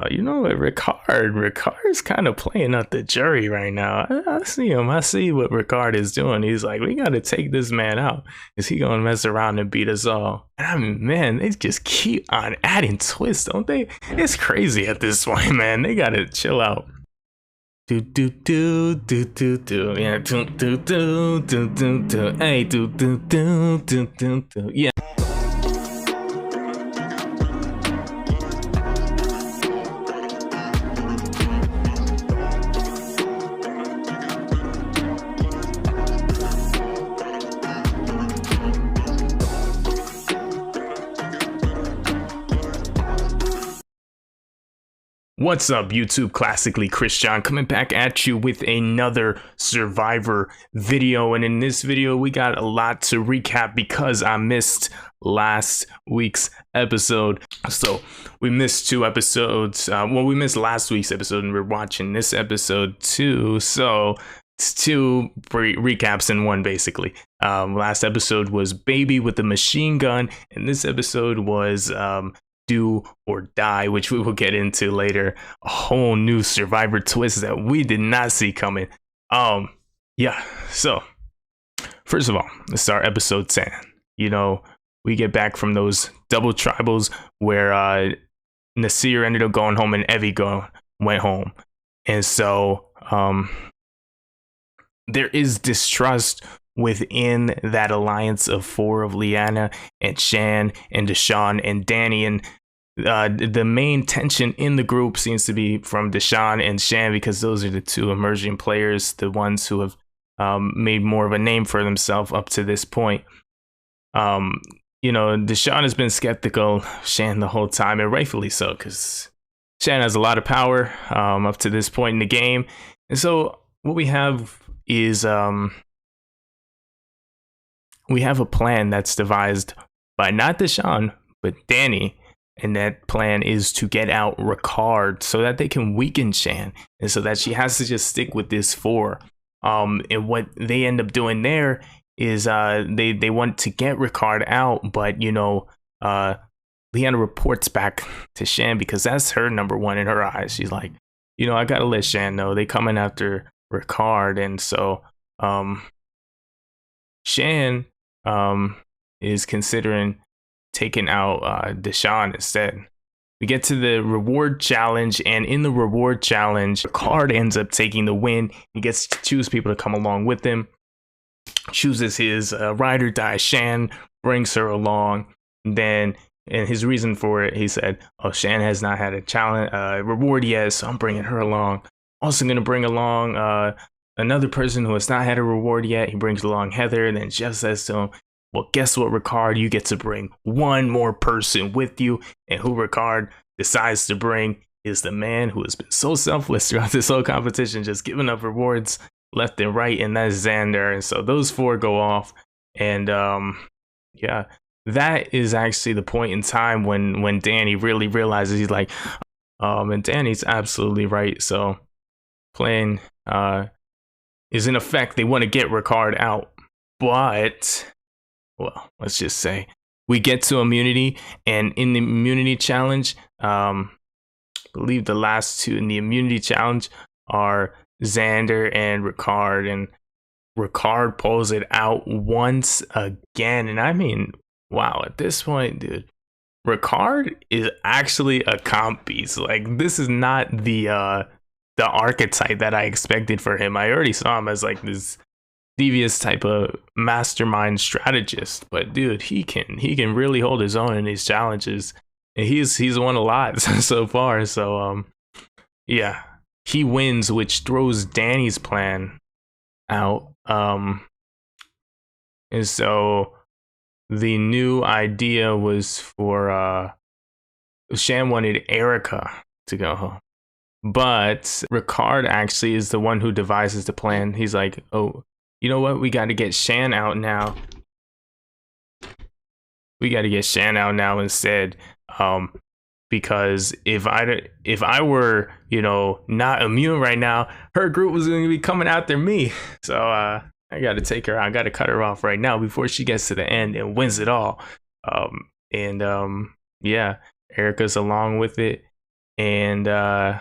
You know what, Ricard's kind of playing up the jury right now. I see him. I see what Ricard is doing. He's like, we got to take this man out. Is he going to mess around and beat us all? And I mean, man, they just keep on adding twists, don't they? It's crazy at this point, man. They got to chill out. Do do do do do do, yeah, do do do do do do, hey, do do do do do do, yeah. What's up, YouTube? Classically Christian coming back at you with another Survivor video, and in this video we got a lot to recap because I missed last week's episode. So we missed two episodes. Well, we missed last week's episode and we're watching this episode too. So it's two recaps in one, basically. Last episode was Baby with the machine gun, and this episode was Do or Die, which we will get into later. A whole new Survivor twist that we did not see coming. Yeah, so first of all, let's start episode 10. You know, we get back from those double tribals where Nasir ended up going home and Evie went home. And so there is distrust within that alliance of four of Liana and Shan and Deshawn and Danny, and the main tension in the group seems to be from Deshawn and Shan, because those are the two emerging players, the ones who have made more of a name for themselves up to this point. You know, Deshawn has been skeptical of Shan the whole time, and rightfully so, because Shan has a lot of power up to this point in the game. And so what we have is we have a plan that's devised by not Deshawn, but Danny. And that plan is to get out Ricard so that they can weaken Shan, and so that she has to just stick with this four. And what they end up doing there is they want to get Ricard out, but you know, Liana reports back to Shan because that's her number one in her eyes. She's like, you know, I gotta let Shan know they coming after Ricard, and so Shan is considering taking out Deshawn instead. We get to the reward challenge, and in the reward challenge, Ricard ends up taking the win. He gets to choose people to come along with him, chooses his ride or die Shan, brings her along. And his reason for it, he said, oh, Shan has not had a challenge reward yet, so I'm bringing her along. Also gonna bring along another person who has not had a reward yet. He brings along Heather, and then Jeff says to him, well, guess what, Ricard? You get to bring one more person with you. And who Ricard decides to bring is the man who has been so selfless throughout this whole competition, just giving up rewards left and right, and that's Xander. And so those four go off. And yeah, that is actually the point in time when Danny really realizes, he's like, and Danny's absolutely right. So plan is in effect, they want to get Ricard out. But well, let's just say we get to immunity, and in the immunity challenge, I believe the last two in the immunity challenge are Xander and Ricard, and Ricard pulls it out once again. And I mean, wow, at this point, dude, Ricard is actually a comp beast. Like, this is not the archetype that I expected for him. I already saw him as like this devious type of mastermind strategist, but dude, he can really hold his own in these challenges, and he's won a lot so far. So yeah, he wins, which throws Danny's plan out. And so the new idea was for Shan wanted Erica to go home, but Ricard actually is the one who devises the plan. He's like, oh, you know what? We got to get Shan out now. We got to get Shan out now instead, because if I were, you know, not immune right now, her group was going to be coming after me. So I got to take her out. I got to cut her off right now before she gets to the end and wins it all. Yeah, Erica's along with it. and they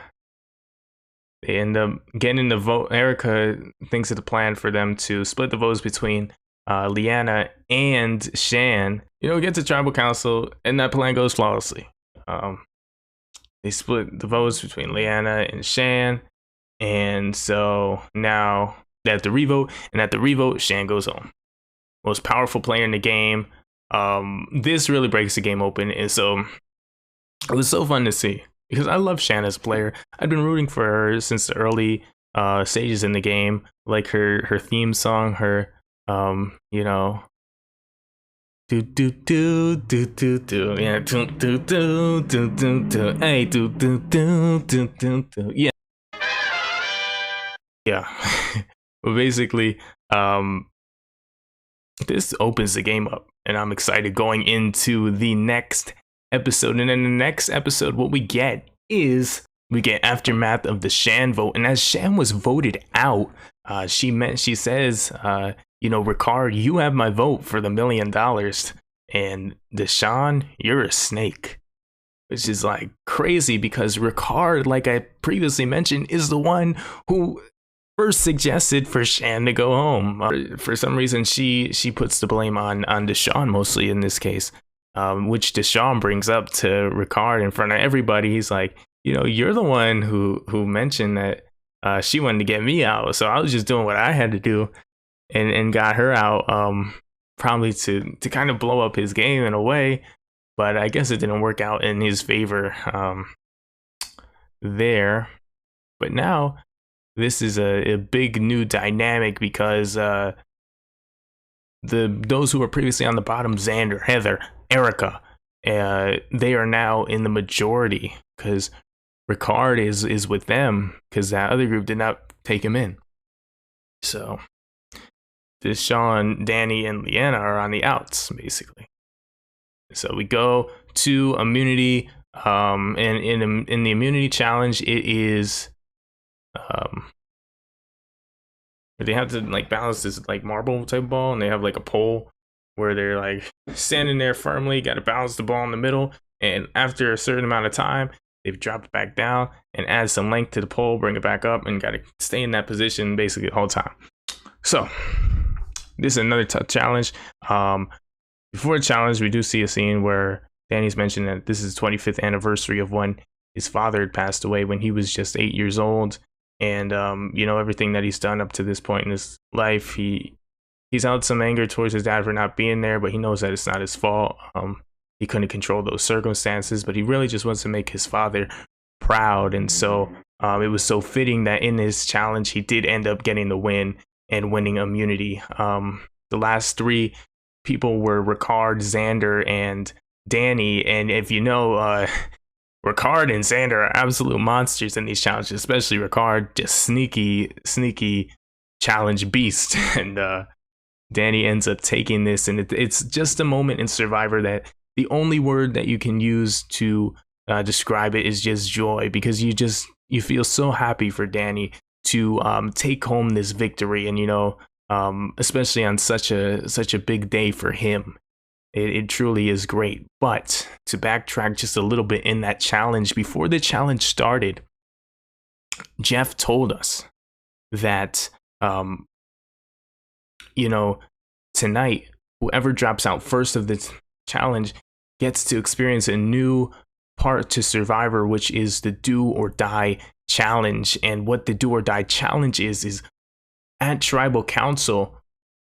end up getting the vote. Erica thinks of the plan for them to split the votes between Liana and Shan. We get to tribal council, and that plan goes flawlessly. They split the votes between Liana and Shan, and so now they have to revote, and at the revote, Shan goes home. Most powerful player in the game. This really breaks the game open, and so it was so fun to see because I love Shan as a player. I've been rooting for her since the early stages in the game, like her theme song, her do do do do do do, yeah, do do do do do do, hey, do do do do do do, yeah. But basically, this opens the game up, and I'm excited going into the next episode. And in the next episode, what we get aftermath of the Shan vote. And as Shan was voted out, she says, Ricard, you have my vote for the $1 million, and Deshawn, you're a snake. Which is like crazy because Ricard, like I previously mentioned, is the one who first suggested for Shan to go home. For some reason, she puts the blame on Deshawn mostly in this case, which Deshawn brings up to Ricard in front of everybody. He's like, you're the one who mentioned that she wanted to get me out, so I was just doing what I had to do and got her out, probably to kind of blow up his game in a way. But I guess it didn't work out in his favor there. But now this is a big new dynamic because those who were previously on the bottom, Xander, Heather, Erica, they are now in the majority because Ricard is with them because that other group did not take him in. So Deshawn, Danny, and Liana are on the outs, basically. So we go to immunity, and in the immunity challenge, it is they have to like balance this like marble type ball, and they have like a pole where they're like standing there firmly, got to balance the ball in the middle, and after a certain amount of time, they've dropped it back down and add some length to the pole, bring it back up, and got to stay in that position basically the whole time. So this is another tough challenge. Before the challenge, we do see a scene where Danny's mentioned that this is the 25th anniversary of when his father had passed away when he was just 8 years old. And, everything that he's done up to this point in his life, he's held some anger towards his dad for not being there, but he knows that it's not his fault. He couldn't control those circumstances, but he really just wants to make his father proud. And so it was so fitting that in this challenge, he did end up getting the win and winning immunity. The last three people were Ricard, Xander, and Danny. And if you know, Ricard and Xander are absolute monsters in these challenges, especially Ricard, just sneaky challenge beast. And Danny ends up taking this, and it's just a moment in Survivor that the only word that you can use to describe it is just joy, because you feel so happy for Danny to take home this victory, and especially on such a big day for him. It truly is great. But to backtrack just a little bit in that challenge, before the challenge started, Jeff told us that, tonight, whoever drops out first of the challenge gets to experience a new part to Survivor, which is the do or die challenge. And what the do or die challenge is at Tribal Council,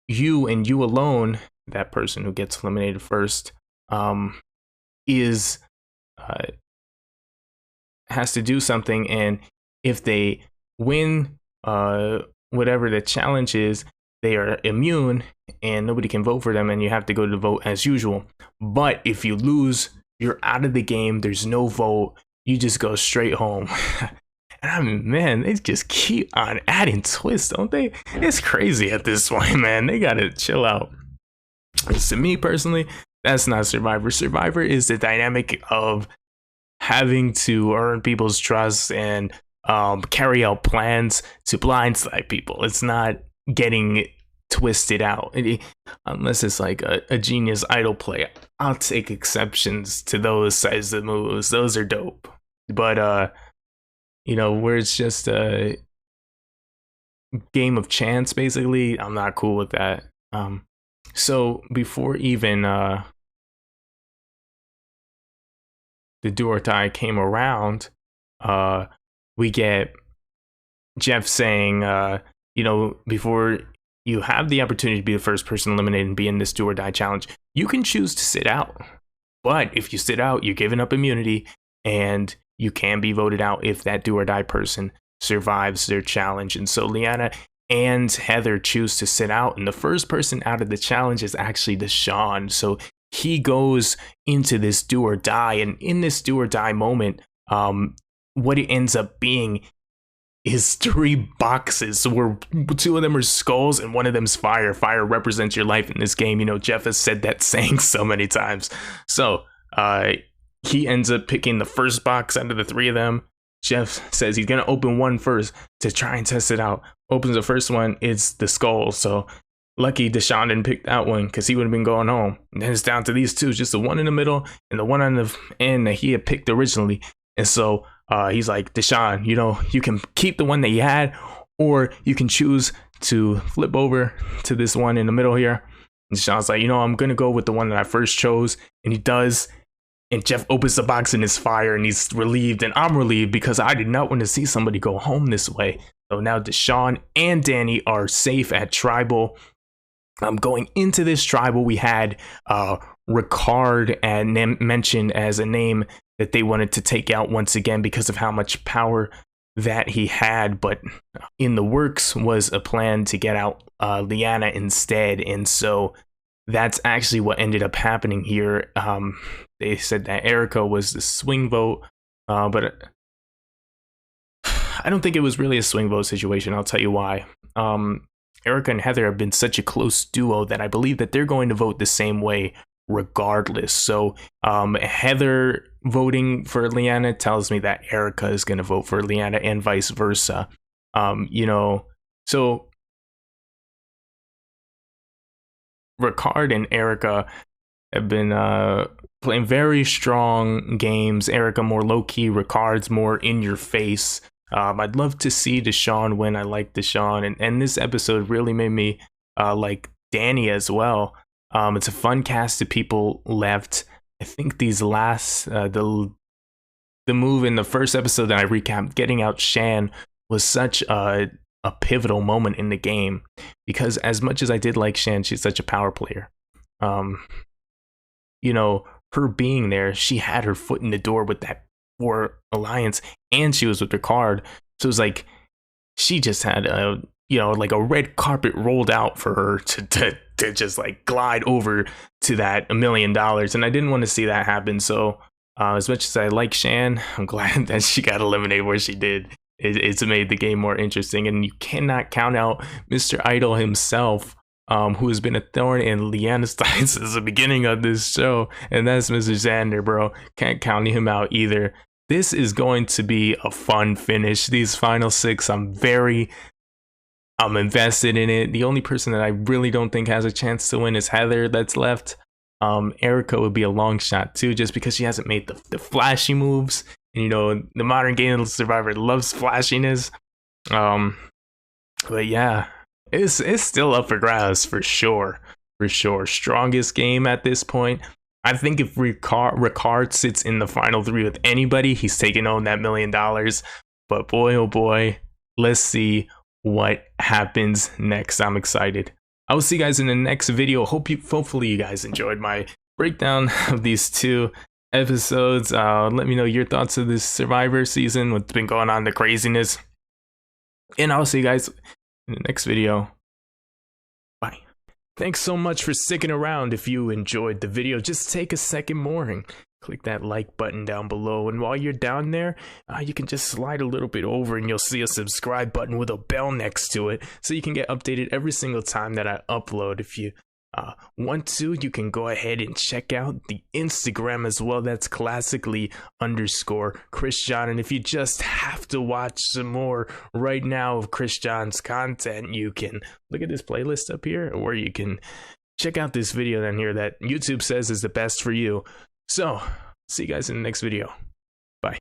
you and you alone, that person who gets eliminated first, has to do something, and if they win whatever the challenge is, they are immune and nobody can vote for them, and you have to go to the vote as usual. But if you lose, you're out of the game, there's no vote, you just go straight home. And I mean, man, they just keep on adding twists, don't they? It's crazy at this point, man. They gotta chill out. To me personally, that's not Survivor. Survivor is the dynamic of having to earn people's trust and carry out plans to blindside people. It's not getting twisted out. Unless it's like a genius idol play. I'll take exceptions to those sizes of moves. Those are dope. But you know, where it's just a game of chance, basically, I'm not cool with that. So before even the do or die came around, we get Jeff saying, you know, before you have the opportunity to be the first person eliminated and be in this do or die challenge, you can choose to sit out. But if you sit out, you're giving up immunity, and you can be voted out if that do or die person survives their challenge. And so Liana and Heather choose to sit out, and the first person out of the challenge is actually Deshaun. So he goes into this do or die, and in this do or die moment, what it ends up being is 3 boxes where 2 of them are skulls and 1 of them's fire. Fire represents your life in this game. You know, Jeff has said that saying so many times. So he ends up picking the first box out of the 3 of them. Jeff says he's gonna open one first to try and test it out. Opens the first one, it's the skull. So lucky Deshaun didn't pick that one, because he would have been going home. And then it's down to these 2, just the one in the middle and the one on the end that he had picked originally. And so he's like, Deshaun, you know, you can keep the one that you had, or you can choose to flip over to this one in the middle here. And Deshaun's like, you know, I'm gonna go with the one that I first chose. And he does. And Jeff opens the box and it's fire, and he's relieved, and I'm relieved because I did not want to see somebody go home this way. So now Deshaun and Danny are safe at Tribal. Going into this Tribal, we had Ricard and mentioned as a name that they wanted to take out once again because of how much power that he had. But in the works was a plan to get out Liana instead. And so that's actually what ended up happening here. They said that Erica was the swing vote, but I don't think it was really a swing vote situation. I'll tell you why. Erica and Heather have been such a close duo that I believe that they're going to vote the same way regardless. So Heather voting for Liana tells me that Erica is going to vote for Liana, and vice versa. You know, so Ricard and Erica have been playing very strong games. Erica more low-key, Ricard's more in your face. I'd love to see Deshaun win. I like Deshaun, and this episode really made me like Danny as well. It's a fun cast of people left. I think these last the move in the first episode that I recapped, getting out Shan, was such a pivotal moment in the game, because as much as I did like Shan, she's such a power player. You know, her being there, she had her foot in the door with that 4 alliance, and she was with Ricard. So it was like she just had a, you know, like a red carpet rolled out for her to just like glide over to that $1 million. And I didn't want to see that happen. So as much as I like Shan, I'm glad that she got eliminated where she did. It's made the game more interesting, and you cannot count out Mr. Idol himself, who has been a thorn in Liana's side since the beginning of this show, and that's Mr. Xander, bro. Can't count him out either. This is going to be a fun finish. These final 6, I'm invested in it. The only person that I really don't think has a chance to win is Heather that's left. Erica would be a long shot too, just because she hasn't made the flashy moves. And, you know, the modern game survivor loves flashiness. But yeah, it's still up for grabs for sure. Strongest game at this point. I think if Ricard sits in the final 3 with anybody, he's taking home that $1 million. But boy, oh boy, let's see what happens next. I'm excited. I will see you guys in the next video. Hopefully you guys enjoyed my breakdown of these 2 episodes. Let me know your thoughts of this Survivor season, what's been going on, the craziness. And I'll see you guys in the next video. Bye. Thanks so much for sticking around. If you enjoyed the video, just take a second more and click that like button down below. And while you're down there, you can just slide a little bit over and you'll see a subscribe button with a bell next to it, so you can get updated every single time that I upload. If you want to, you can go ahead and check out the Instagram as well. That's classically_Chris-John. And if you just have to watch some more right now of Chris-John's content, you can look at this playlist up here, or you can check out this video down here that YouTube says is the best for you. So, see you guys in the next video. Bye.